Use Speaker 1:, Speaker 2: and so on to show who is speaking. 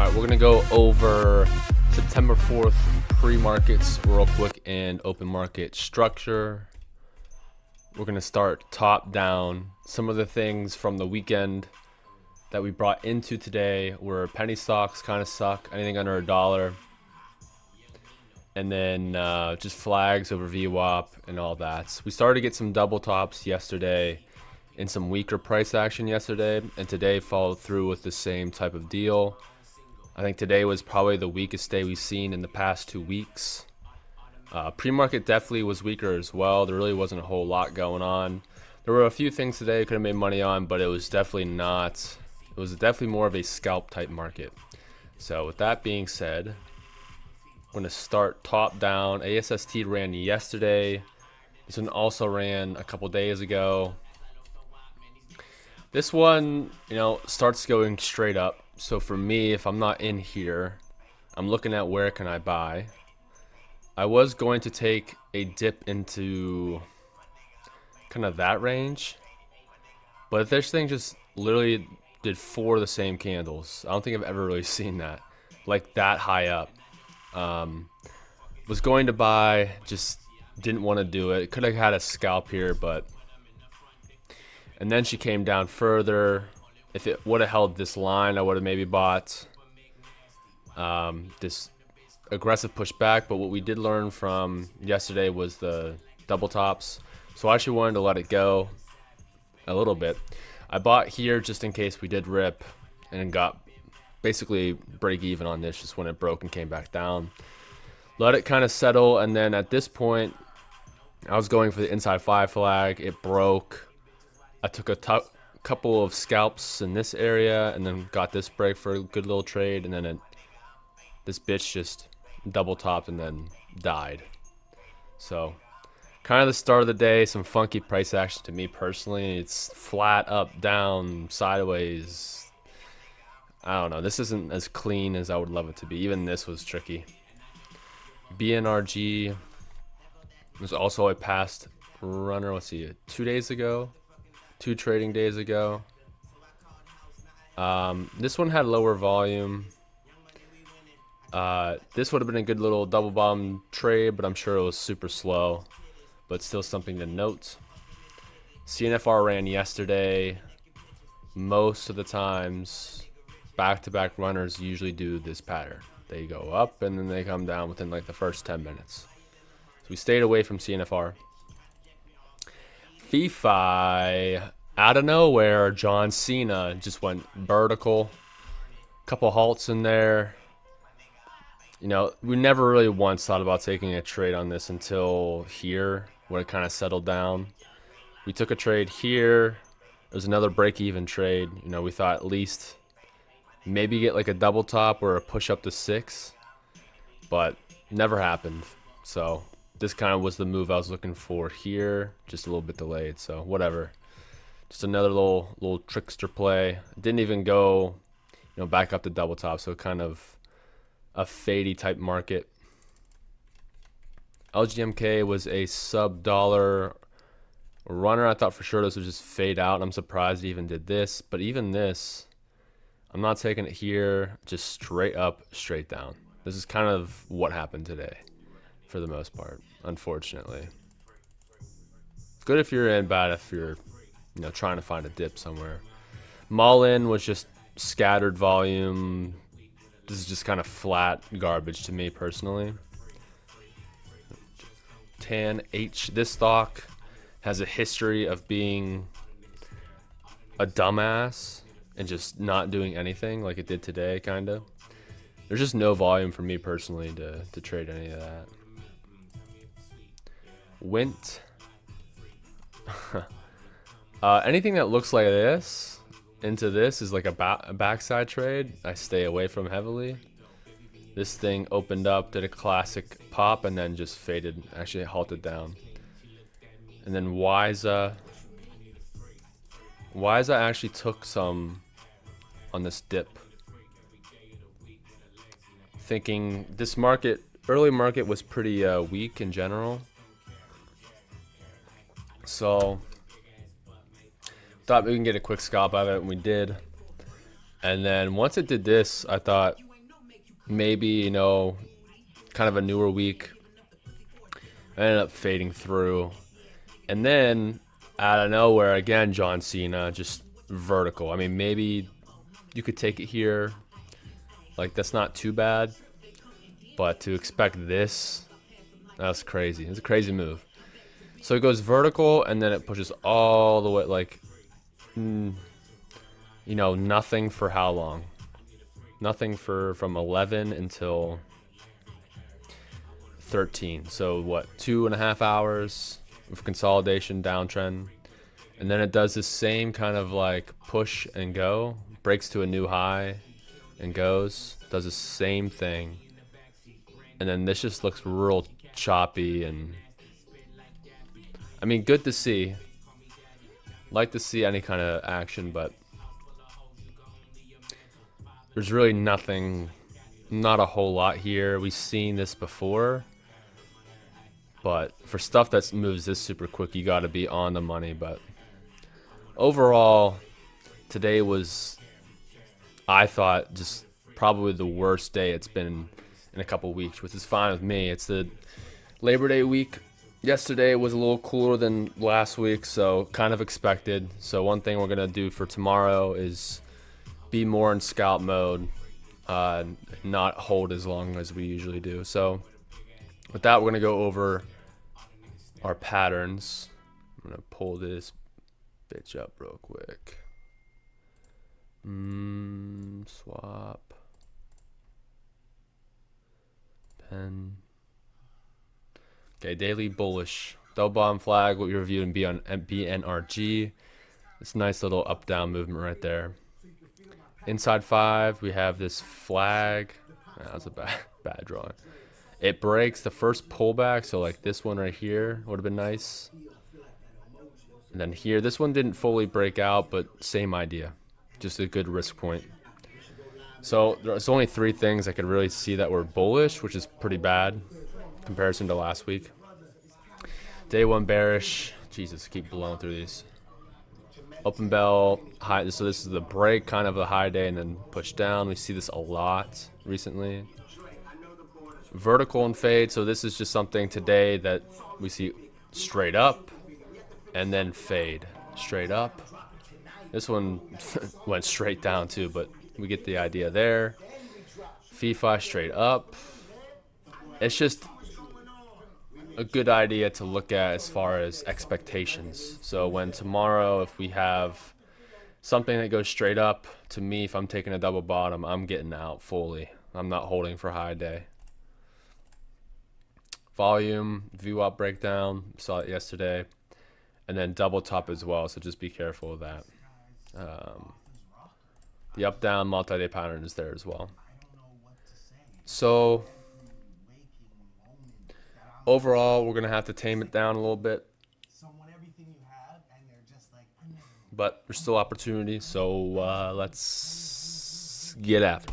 Speaker 1: Alright, we're going to go over September 4th pre-markets real quick and open market structure. We're going to start top down. Some of the things from the weekend that we brought into today were penny stocks kind of suck, anything under a dollar. And then just flags over VWAP and all that. We started to get some double tops yesterday and some weaker price action yesterday, and today followed through with the same type of deal. I think today was probably the weakest day we've seen in the past 2 weeks. Pre-market definitely was weaker as well. There really wasn't a whole lot going on. There were a few things today I could have made money on, but it was definitely not. It was definitely more of a scalp type market. So with that being said, I'm going to start top down. ASST ran yesterday. This one also ran a couple days ago. This one, starts going straight up. So for me, if I'm not in here, I'm looking at where can I buy. I was going to take a dip into kind of that range, but this thing just literally did 4 of the same candles. I don't think I've ever really seen that, like that high up. Was going to buy, just didn't want to do it. Could have had a scalp here, and then she came down further. If it would have held this line, I would have maybe bought this aggressive pushback. But what we did learn from yesterday was the double tops. So I actually wanted to let it go a little bit. I bought here just in case we did rip and got basically break even on this just when it broke and came back down. Let it kind of settle, and then at this point, I was going for the inside 5 flag. It broke. I took a couple of scalps in this area and then got this break for a good little trade, and then this bitch just double topped and then died. So kind of the start of the day, some funky price action to me personally. It's flat, up, down, sideways. I don't know. This isn't as clean as I would love it to be. Even this was tricky. BNRG was also a past runner. Let's see, 2 days ago. 2 trading days ago. This one had lower volume. This would have been a good little double bottom trade, but I'm sure it was super slow. But still something to note. CNFR ran yesterday. Most of the times, back-to-back runners usually do this pattern. They go up and then they come down within like the first 10 minutes. So we stayed away from CNFR. FIFI, out of nowhere, John Cena just went vertical. Couple halts in there. We never really once thought about taking a trade on this until here, when it kind of settled down. We took a trade here. There's another break-even trade. We thought at least maybe get like a double top or a push up to 6, but never happened. So this kind of was the move I was looking for here, just a little bit delayed, so whatever. Just another little trickster play. Didn't even go, back up to double top, so kind of a fadey type market. LGMK was a sub-dollar runner. I thought for sure this would just fade out. I'm surprised it even did this, but even this, I'm not taking it here, just straight up, straight down. This is kind of what happened today for the most part, unfortunately. It's good if you're in, bad if you're, trying to find a dip somewhere. Mullen was just scattered volume. This is just kind of flat garbage to me personally. Tan H, this stock has a history of being a dumbass and just not doing anything like it did today, kind of. There's just no volume for me personally to trade any of that. Wint. Anything that looks like this into this is like a backside trade. I stay away from heavily. This thing opened up, did a classic pop, and then just faded. Actually, halted down. And then Wiza. Wiza actually took some on this dip. Thinking this market, early market was pretty weak in general. So thought we can get a quick scalp out of it, and we did. And then once it did this, I thought maybe, kind of a newer week. I ended up fading through. And then out of nowhere, again, John Cena, just vertical. I mean, maybe you could take it here. Like, that's not too bad. But to expect this, that's crazy. It's a crazy move. So it goes vertical, and then it pushes all the way, like, nothing for how long? Nothing from 11 until 13. So what, 2.5 hours of consolidation downtrend. And then it does the same kind of like push and go, breaks to a new high and goes, does the same thing. And then this just looks real choppy, and I mean, good to see. Like to see any kind of action, but there's really nothing, not a whole lot here. We've seen this before, but for stuff that moves this super quick, you got to be on the money. But overall, today was, I thought, just probably the worst day it's been in a couple weeks, which is fine with me. It's the Labor Day week. Yesterday was a little cooler than last week, so kind of expected. So one thing we're going to do for tomorrow is be more in scalp mode, not hold as long as we usually do. So with that, we're going to go over our patterns. I'm going to pull this bitch up real quick. Swap. Pen. Okay, daily bullish. Double bottom flag, what we reviewed in BNRG. This nice little up-down movement right there. Inside 5, we have this flag. That was a bad drawing. It breaks the first pullback, so like this one right here would have been nice. And then here, this one didn't fully break out, but same idea. Just a good risk point. So there's only 3 things I could really see that were bullish, which is pretty bad in comparison to last week. Day 1 bearish. Jesus, keep blowing through these. Open bell high. So this is the break, kind of a high day, and then push down. We see this a lot recently. Vertical and fade. So this is just something today that we see straight up and then fade. Straight up. This one went straight down too, but we get the idea there. FIFI straight up. It's just a good idea to look at as far as expectations. So when tomorrow, if we have something that goes straight up, to me, if I'm taking a double bottom, I'm getting out fully. I'm not holding for high day. Volume, VWAP breakdown, saw it yesterday. And then double top as well, so just be careful of that. The up-down multi-day pattern is there as well. So overall, we're going to have to tame it down a little bit. But there's still opportunity, so let's get after it.